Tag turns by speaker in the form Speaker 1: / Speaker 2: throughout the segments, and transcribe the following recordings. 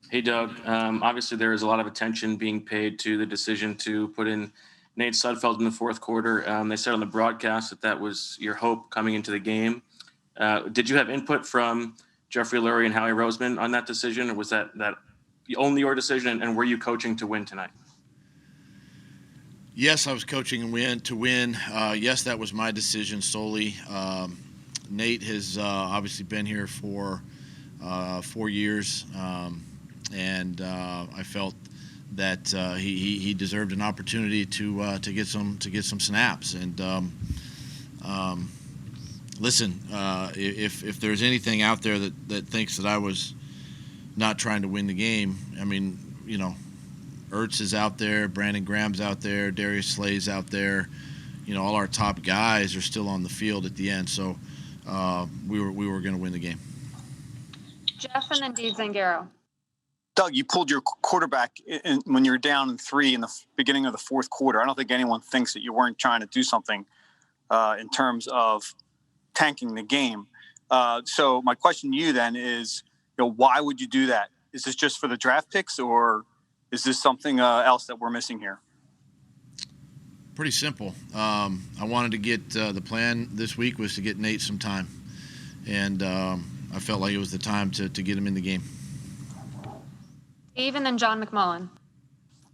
Speaker 1: Hey, Doug. Obviously, there is a lot of attention being paid to the decision to put in Nate Sudfeld in the fourth quarter. They said on the broadcast that that was your hope coming into the game. Did you have input from Jeffrey Lurie and Howie Roseman on that decision, or was that only your decision? And were you coaching to win tonight?
Speaker 2: Yes, I was coaching and win to win. Yes, that was my decision solely. Nate has obviously been here for 4 years, and I felt that he deserved an opportunity to get some snaps. And listen, if there's anything out there that thinks that I was not trying to win the game, I mean, Ertz is out there, Brandon Graham's out there, Darius Slay's out there. All our top guys are still on the field at the end. So we were going to win the game.
Speaker 3: Jeff and then Dave Zangaro.
Speaker 4: Doug, you pulled your quarterback when you were down in 3 in the beginning of the fourth quarter. I don't think anyone thinks that you weren't trying to do something in terms of tanking the game. So my question to you then is, why would you do that? Is this just for the draft picks, or is this something else that we're missing here?
Speaker 2: Pretty simple. I wanted to get the plan this week was to get Nate some time, and I felt like it was the time to get him in the game.
Speaker 3: Dave and then John McMullen.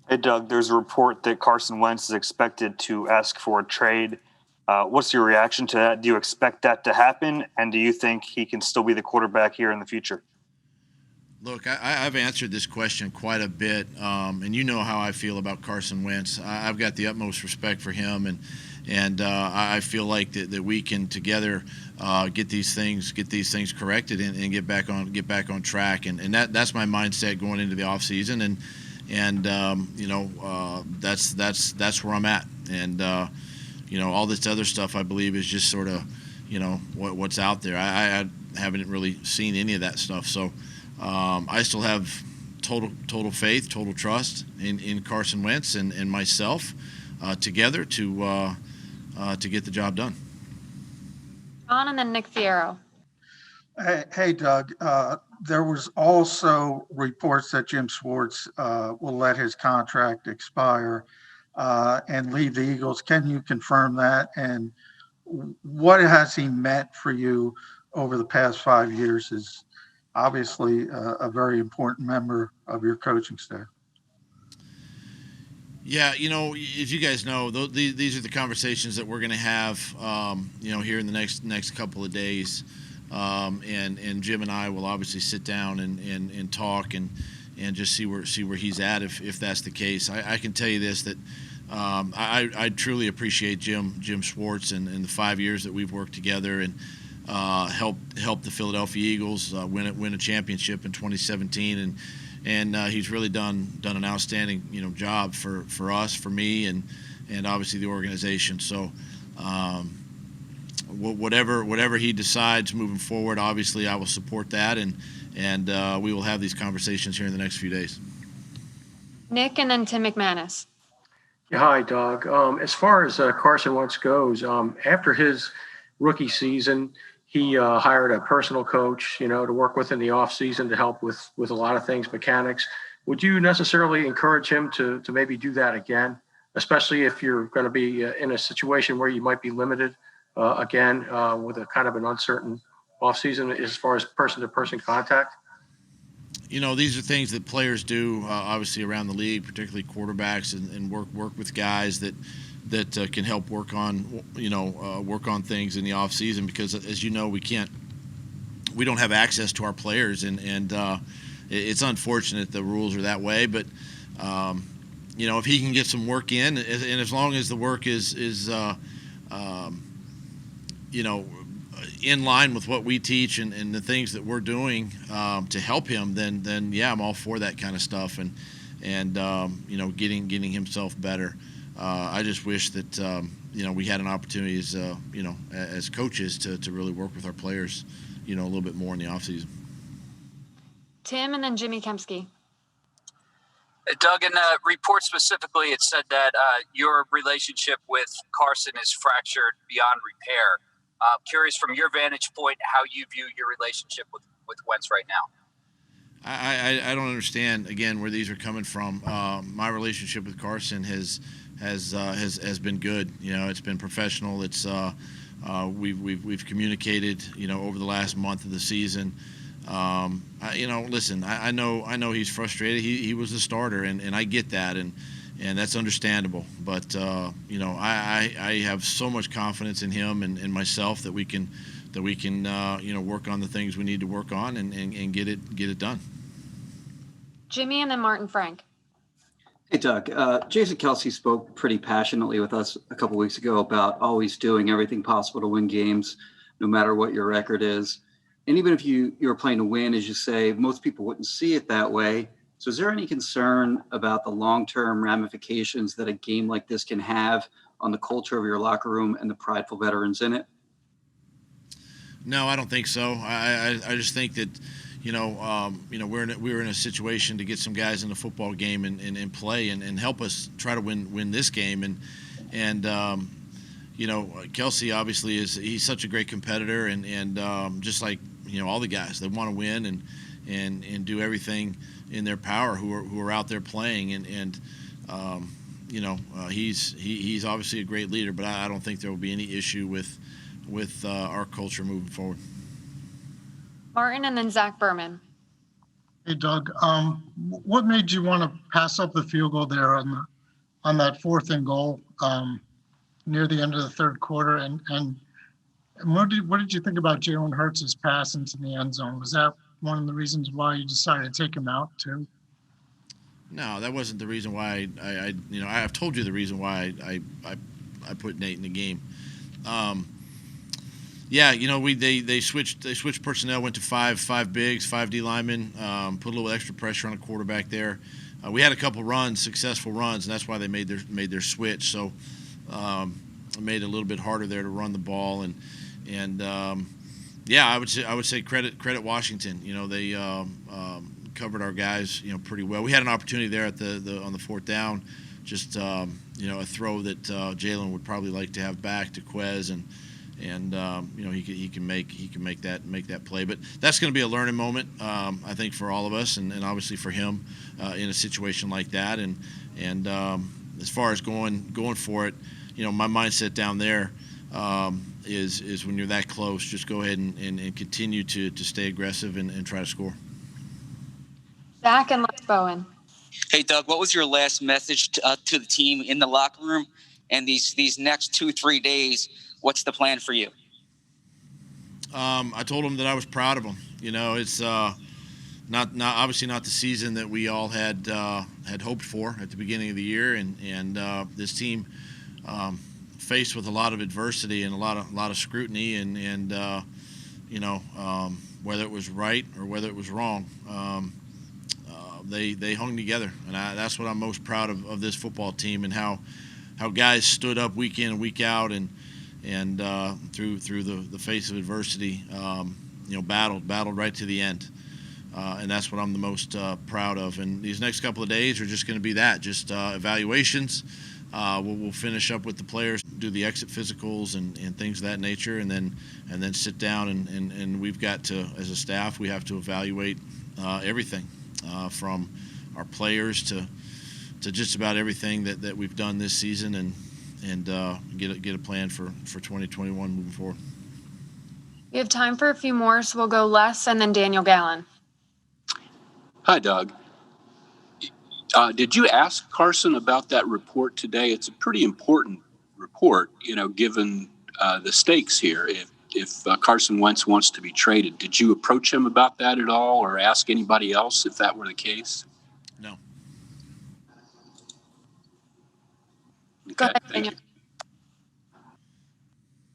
Speaker 5: Hey, Doug, there's a report that Carson Wentz is expected to ask for a trade. What's your reaction to that? Do you expect that to happen? And do you think he can still be the quarterback here in the future?
Speaker 2: Look, I've answered this question quite a bit, and you know how I feel about Carson Wentz. I've got the utmost respect for him, and I feel like that we can together get these things corrected and get back on track, and that's my mindset going into the off season, and that's where I'm at, and all this other stuff I believe is just sort of what's out there. I haven't really seen any of that stuff, so. I still have total faith, total trust in Carson Wentz and myself together to get the job done.
Speaker 3: John and then Nick Fierro.
Speaker 6: Hey, Doug. There was also reports that Jim Schwartz will let his contract expire and leave the Eagles. Can you confirm that? And what has he meant for you over the past 5 years? Is obviously a very important member of your coaching staff.
Speaker 2: Yeah, as you guys know, these are the conversations that we're going to have, here in the next couple of days, and Jim and I will obviously sit down and talk and just see where he's at if that's the case. I can tell you this, that I truly appreciate Jim Schwartz and the 5 years that we've worked together and. Helped the Philadelphia Eagles win a championship in 2017, and he's really done an outstanding job for us, for me, and obviously the organization. So whatever he decides moving forward, obviously I will support that, and we will have these conversations here in the next few days.
Speaker 3: Nick and then Tim McManus.
Speaker 7: Yeah, hi, Doug. As far as Carson Wentz goes, after his rookie season, he hired a personal coach, to work with in the off season to help with a lot of things, mechanics. Would you necessarily encourage him to maybe do that again, especially if you're going to be in a situation where you might be limited again with a kind of an uncertain off season as far as person-to-person contact?
Speaker 2: These are things that players do, obviously around the league, particularly quarterbacks, and work with guys that can help work on things in the off season, because as you know, we don't have access to our players, and it's unfortunate the rules are that way, but if he can get some work in, and as long as the work is in line with what we teach and the things that we're doing to help him, then yeah, I'm all for that kind of stuff, and getting himself better. I just wish that we had an opportunity as coaches to really work with our players a little bit more in the offseason.
Speaker 3: Tim and then Jimmy Kempski.
Speaker 8: Doug, in a report specifically, it said that your relationship with Carson is fractured beyond repair. Curious from your vantage point how you view your relationship with Wentz right now.
Speaker 2: I don't understand again where these are coming from. My relationship with Carson has been good. It's been professional. It's we've communicated over the last month of the season. Listen, I know he's frustrated. He was the starter, and I get that, and that's understandable. But I have so much confidence in him and myself that we can work on the things we need to work on and get it done.
Speaker 3: Jimmy and then Martin Frank.
Speaker 9: Hey, Doug. Jason Kelsey spoke pretty passionately with us a couple weeks ago about always doing everything possible to win games, no matter what your record is. And even if you're playing to win, as you say, most people wouldn't see it that way. So is there any concern about the long-term ramifications that a game like this can have on the culture of your locker room and the prideful veterans in it?
Speaker 2: No, I don't think so. I just think that, we're in a situation to get some guys in the football game and play and help us try to win this game. And Kelsey obviously he's such a great competitor and just like, all the guys, they want to win and do everything in their power who are out there playing. He's obviously a great leader, but I don't think there will be any issue with our culture moving forward.
Speaker 3: Martin and then Zach Berman.
Speaker 6: Hey, Doug. What made you want to pass up the field goal there on that 4th and goal near the end of the third quarter? And what did you think about Jalen Hurts' pass into the end zone? Was that one of the reasons why you decided to take him out too?
Speaker 2: No, that wasn't the reason why I've told you the reason why I put Nate in the game. They switched personnel, went to five bigs, 5 D linemen, put a little extra pressure on the quarterback there. We had a couple successful runs, and that's why they made their switch. So it made it a little bit harder there to run the ball, I would say credit Washington. They covered our guys pretty well. We had an opportunity there at on the 4th down, just a throw that Jalen would probably like to have back to Quez and he can make that play. But that's going to be a learning moment, I think, for all of us, and obviously for him in a situation like that. And as far as going for it, my mindset down there is when you're that close, just go ahead and continue to stay aggressive and try to score.
Speaker 3: Zach and Les Bowen.
Speaker 10: Hey, Doug, what was your last message to the team in the locker room? And these next 2-3 days, what's the plan for you?
Speaker 2: I told them that I was proud of them. It's not obviously not the season that we all had hoped for at the beginning of the year, and this team faced with a lot of adversity and a lot of scrutiny, and whether it was right or whether it was wrong, they hung together, and that's what I'm most proud of this football team, and how guys stood up week in and week out and through the face of adversity, battled right to the end, and that's what I'm the most proud of. And these next couple of days are just going to be just evaluations. We'll finish up with the players, do the exit physicals and things of that nature, and then sit down and we've got to, as a staff, we have to evaluate everything from our players to just about everything that we've done this season and get a plan for 2021 moving forward.
Speaker 3: We have time for a few more, so we'll go Les and then Daniel Gallen.
Speaker 11: Hi, Doug. Did you ask Carson about that report today? It's a pretty important report, given the stakes here. If Carson Wentz wants to be traded, did you approach him about that at all, or ask anybody else if that were the case?
Speaker 2: No.
Speaker 3: Go ahead,
Speaker 11: Thank
Speaker 3: Daniel.
Speaker 11: you.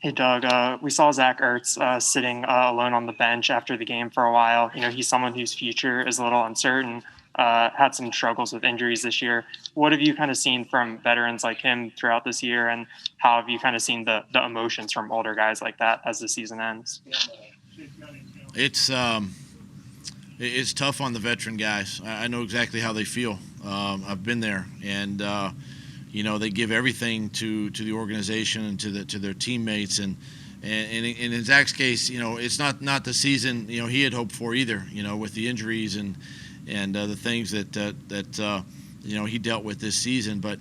Speaker 12: Hey, Doug, we saw Zach Ertz sitting alone on the bench after the game for a while. He's someone whose future is a little uncertain, had some struggles with injuries this year. What have you kind of seen from veterans like him throughout this year, and how have you kind of seen the emotions from older guys like that as the season ends?
Speaker 2: It's tough on the veteran guys. I know exactly how they feel. I've been there, and they give everything to the organization and to their teammates, and in Zach's case, it's not the season he had hoped for either. With the injuries and and the things that he dealt with this season. But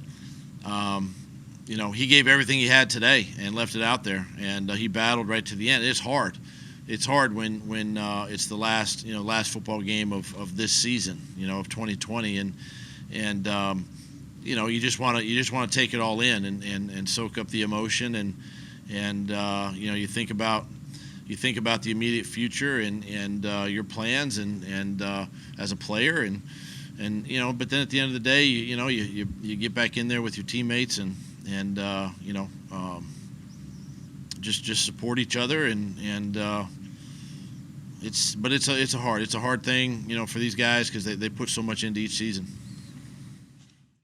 Speaker 2: he gave everything he had today and left it out there, and he battled right to the end. It's hard. It's hard when it's the last football game of this season, of 2020, and you just want to take it all in and soak up the emotion, and you think about the immediate future and your plans and as a player, and but then at the end of the day, you get back in there with your teammates and just support each other, and it's a hard thing for these guys because they put so much into each season.